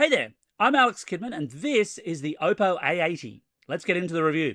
Hey there, I'm Alex Kidman and this is the Oppo A80. Let's get into the review.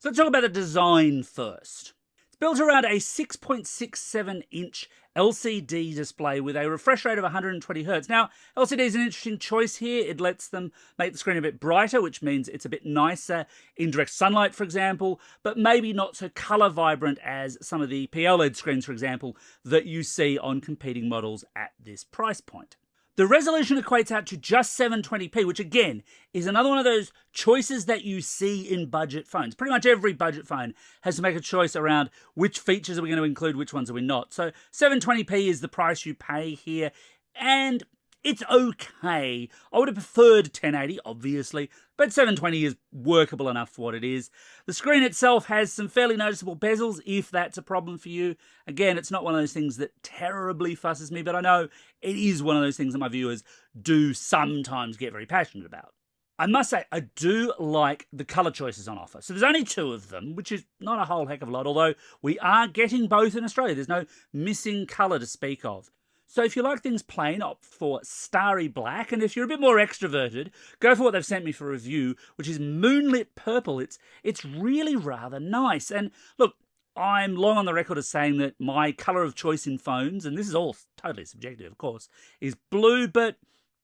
So let's talk about the design first. It's built around a 6.67-inch LCD display with a refresh rate of 120 Hz. Now, LCD is an interesting choice here. It lets them make the screen a bit brighter, which means it's a bit nicer in direct sunlight, for example, but maybe not so color vibrant as some of the PLED screens, for example, that you see on competing models at this price point. The resolution equates out to just 720p, which again is another one of those choices that you see in budget phones. Pretty much every budget phone has to make a choice around which features are we going to include, which ones are we not. So 720p is the price you pay here, and it's okay. I would have preferred 1080, obviously, but 720 is workable enough for what it is. The screen itself has some fairly noticeable bezels, if that's a problem for you. Again, it's not one of those things that terribly fusses me, but I know it is one of those things that my viewers do sometimes get very passionate about. I must say, I do like the colour choices on offer. So there's only two of them, which is not a whole heck of a lot, although we are getting both in Australia. There's no missing colour to speak of. So if you like things plain, opt for Starry Black, and if you're a bit more extroverted, go for what they've sent me for review, which is Moonlit Purple. It's really rather nice. And look, I'm long on the record as saying that my colour of choice in phones, and this is all totally subjective, of course, is blue, but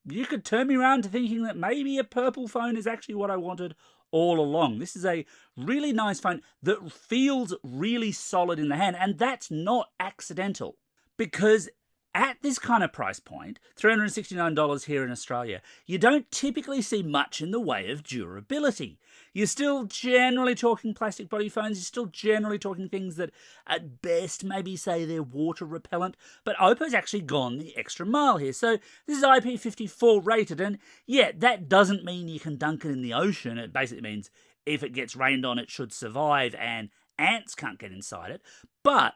you could turn me around to thinking that maybe a purple phone is actually what I wanted all along. This is a really nice phone that feels really solid in the hand, and that's not accidental, because at this kind of price point, $369 here in Australia, you don't typically see much in the way of durability. You're still generally talking plastic body phones, you're still generally talking things that at best maybe say they're water repellent, but Oppo's actually gone the extra mile here. So this is IP54 rated, and yeah, that doesn't mean you can dunk it in the ocean. It basically means if it gets rained on, it should survive and ants can't get inside it. But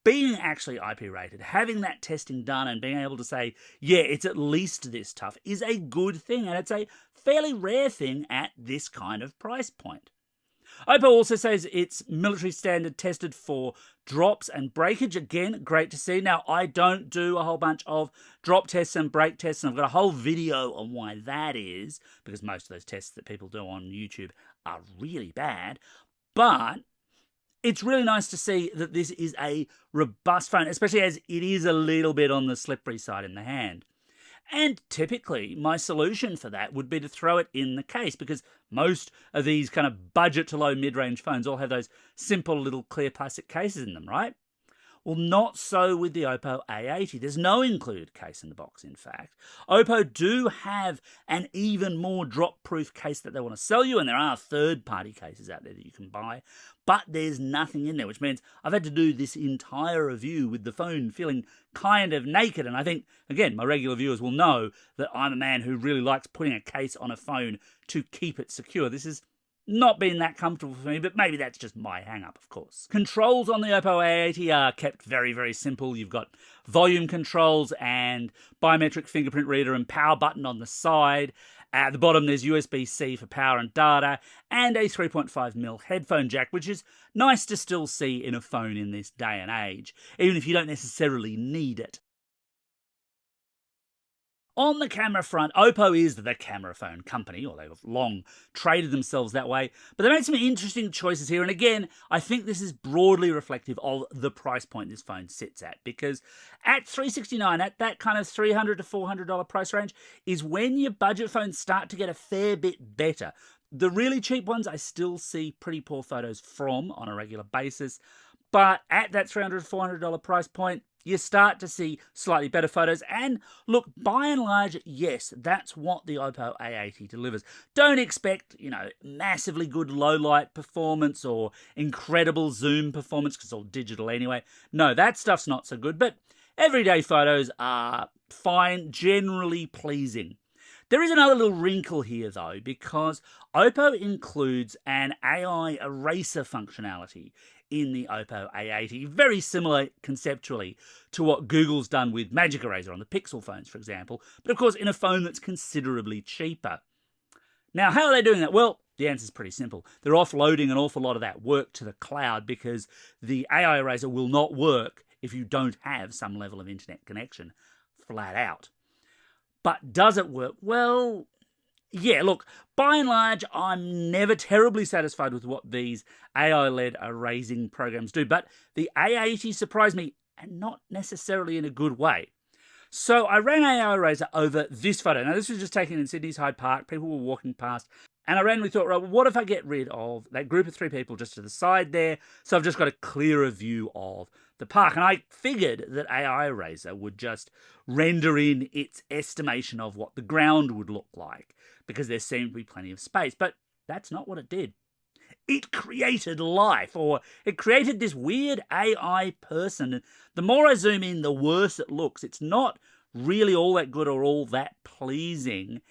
being actually IP rated, having that testing done and being able to say, yeah, it's at least this tough is a good thing, and it's a fairly rare thing at this kind of price point. Oppo also says it's military standard tested for drops and breakage. Again, great to see. Now, I don't do a whole bunch of drop tests and break tests, and I've got a whole video on why that is, because most of those tests that people do on YouTube are really bad, but it's really nice to see that this is a robust phone, especially as it is a little bit on the slippery side in the hand. And typically, my solution for that would be to throw it in the case, because most of these kind of budget to low mid-range phones all have those simple little clear plastic cases in them, right? Well, not so with the Oppo A80. There's no included case in the box, in fact. Oppo do have an even more drop-proof case that they want to sell you, and there are third-party cases out there that you can buy, but there's nothing in there, which means I've had to do this entire review with the phone feeling kind of naked, and I think, again, my regular viewers will know that I'm a man who really likes putting a case on a phone to keep it secure. This is not been that comfortable for me, but maybe that's just my hang-up, of course. Controls on the Oppo A80 are kept very, very simple. You've got volume controls and biometric fingerprint reader and power button on the side. At the bottom, there's USB-C for power and data, and a 3.5mm headphone jack, which is nice to still see in a phone in this day and age, even if you don't necessarily need it. On the camera front, Oppo is the camera phone company, or they've long traded themselves that way, but they made some interesting choices here, and again, I think this is broadly reflective of the price point this phone sits at, because at $369, at that kind of $300 to $400 price range, is when your budget phones start to get a fair bit better. The really cheap ones I still see pretty poor photos from on a regular basis, but at that $300 to $400 price point, you start to see slightly better photos, and look, by and large, yes, that's what the Oppo A80 delivers. Don't expect, massively good low-light performance or incredible zoom performance, because it's all digital anyway. No, that stuff's not so good, but everyday photos are fine, generally pleasing. There is another little wrinkle here, though, because Oppo includes an AI eraser functionality in the Oppo A80, very similar conceptually to what Google's done with Magic Eraser on the Pixel phones, for example, but of course in a phone that's considerably cheaper. Now, how are they doing that? Well, The answer is pretty simple. They're offloading an awful lot of that work to the cloud because the AI eraser will not work if you don't have some level of internet connection, flat out. But does it work? Well, yeah, look, by and large, I'm never terribly satisfied with what these AI-led erasing programs do, but the A80 surprised me, and not necessarily in a good way. So I ran AI Eraser over this photo. Now, this was just taken in Sydney's Hyde Park. People were walking past, and I randomly thought, right, well, what if I get rid of that group of 3 people just to the side there, so I've just got a clearer view of the park? And I figured that AI Eraser would just render in its estimation of what the ground would look like, because there seemed to be plenty of space. But that's not what it did. It created life, or it created this weird AI person. The more I zoom in, the worse it looks. It's not really all that good or all that pleasing.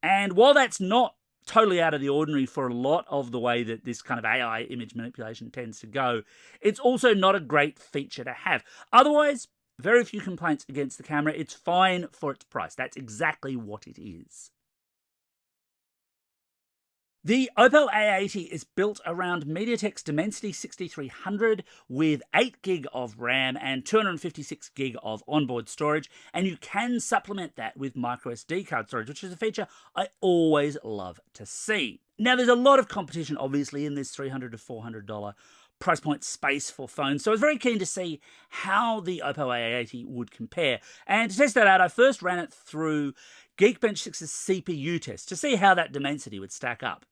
And while that's not totally out of the ordinary for a lot of the way that this kind of AI image manipulation tends to go, it's also not a great feature to have. Otherwise, very few complaints against the camera. It's fine for its price. That's exactly what it is. The Oppo A80 is built around MediaTek's Dimensity 6300 with 8GB of RAM and 256GB of onboard storage, and you can supplement that with microSD card storage, which is a feature I always love to see. Now, there's a lot of competition, obviously, in this $300 to $400 price point space for phones, so I was very keen to see how the Oppo A80 would compare. And to test that out, I first ran it through Geekbench 6's CPU test to see how that Dimensity would stack up.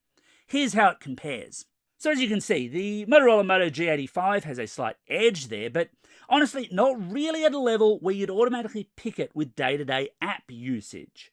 Here's how it compares. So as you can see, the Motorola Moto G85 has a slight edge there, but honestly, not really at a level where you'd automatically pick it with day-to-day app usage.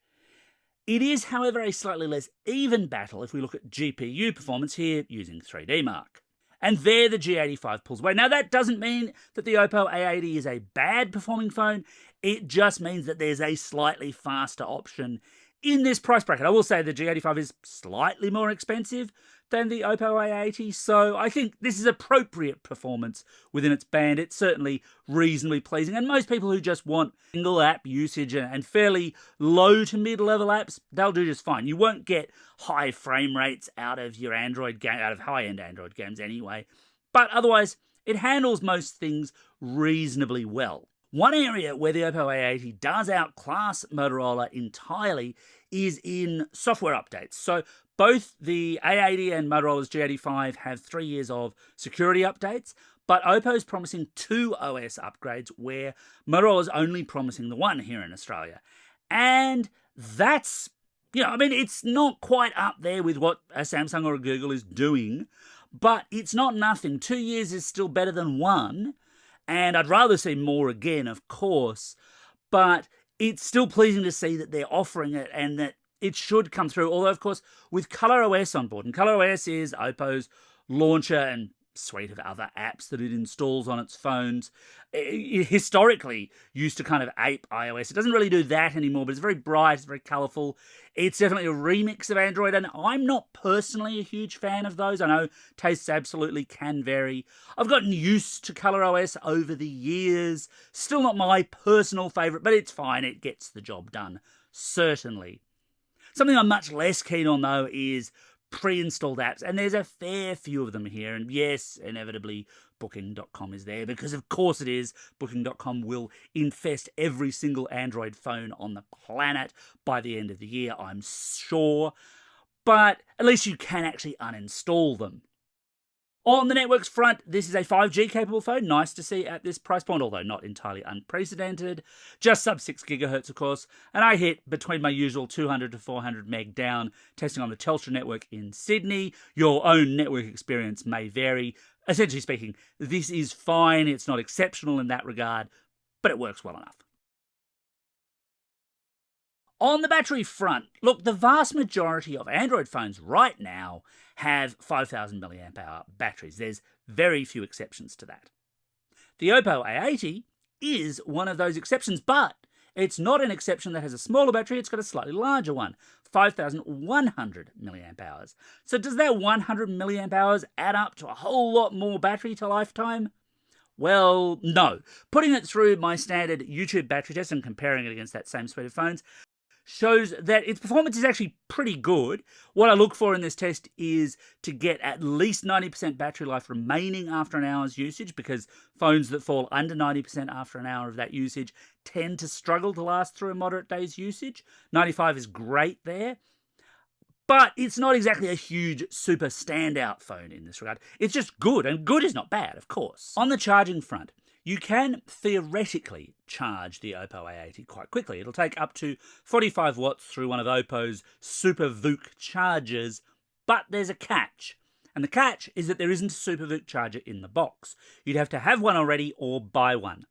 It is, however, a slightly less even battle if we look at GPU performance here using 3D Mark. And there the G85 pulls away. Now, that doesn't mean that the Oppo A80 is a bad performing phone. It just means that there's a slightly faster option in this price bracket. I will say the G85 is slightly more expensive than the Oppo A80, so I think this is appropriate performance within its band. It's certainly reasonably pleasing, and most people who just want single app usage and fairly low to mid-level apps, they'll do just fine. You won't get high frame rates out of your Android game, out of high-end Android games anyway, but otherwise it handles most things reasonably well. One area where the Oppo A80 does outclass Motorola entirely is in software updates. So both the A80 and Motorola's G85 have 3 years of security updates, but Oppo's promising 2 OS upgrades where Motorola's only promising the 1 here in Australia. And that's, it's not quite up there with what a Samsung or a Google is doing, but it's not nothing. 2 years is still better than 1. And I'd rather see more again, of course, but it's still pleasing to see that they're offering it and that it should come through. Although, of course, with ColorOS on board, and ColorOS is Oppo's launcher and suite of other apps that it installs on its phones. It historically used to kind of ape iOS. It doesn't really do that anymore, but it's very bright, it's very colourful. It's definitely a remix of Android, and I'm not personally a huge fan of those. I know tastes absolutely can vary. I've gotten used to ColorOS over the years. Still not my personal favourite, but it's fine. It gets the job done, certainly. Something I'm much less keen on, though, is pre-installed apps, and there's a fair few of them here, and yes, inevitably Booking.com is there, because of course it is. Booking.com will infest every single Android phone on the planet by the end of the year, I'm sure, but at least you can actually uninstall them. On the networks front, this is a 5G capable phone, nice to see at this price point, although not entirely unprecedented. Just sub 6 GHz, of course, and I hit between my usual 200 to 400 meg down, testing on the Telstra network in Sydney. Your own network experience may vary. Essentially speaking, this is fine. It's not exceptional in that regard, but it works well enough. On the battery front, look, the vast majority of Android phones right now have 5,000 mAh batteries. There's very few exceptions to that. The Oppo A80 is one of those exceptions, but it's not an exception that has a smaller battery. It's got a slightly larger one, 5,100 mAh. So does that 100 mAh add up to a whole lot more battery to lifetime? Well, no. Putting it through my standard YouTube battery test and comparing it against that same suite of phones shows that its performance is actually pretty good. What I look for in this test is to get at least 90% battery life remaining after an hour's usage, because phones that fall under 90% after an hour of that usage tend to struggle to last through a moderate day's usage. 95 is great there. But it's not exactly a huge, super standout phone in this regard. It's just good, and good is not bad, of course. On the charging front, you can theoretically charge the Oppo A80 quite quickly. It'll take up to 45 watts through one of Oppo's Super VOOC chargers, but there's a catch. And the catch is that there isn't a Super VOOC charger in the box. You'd have to have one already or buy one.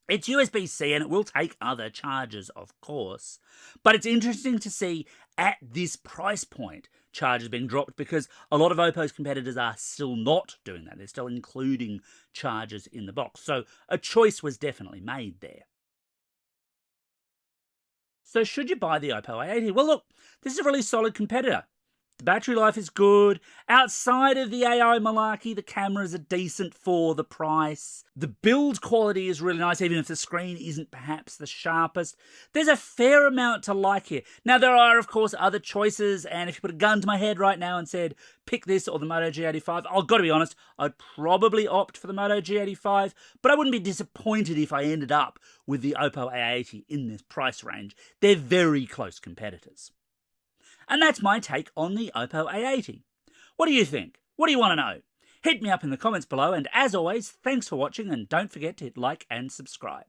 It's USB-C and it will take other chargers, of course. But it's interesting to see at this price point chargers being dropped, because a lot of Oppo's competitors are still not doing that. They're still including chargers in the box. So a choice was definitely made there. So should you buy the Oppo A80? Well, look, this is a really solid competitor. The battery life is good. Outside of the AI malarkey, the cameras are decent for the price. The build quality is really nice, even if the screen isn't perhaps the sharpest. There's a fair amount to like here. Now, there are, of course, other choices, and if you put a gun to my head right now and said, pick this or the Moto G85, I've got to be honest, I'd probably opt for the Moto G85, but I wouldn't be disappointed if I ended up with the Oppo A80 in this price range. They're very close competitors. And that's my take on the Oppo A80. What do you think? What do you want to know? Hit me up in the comments below, and as always, thanks for watching, and don't forget to hit like and subscribe.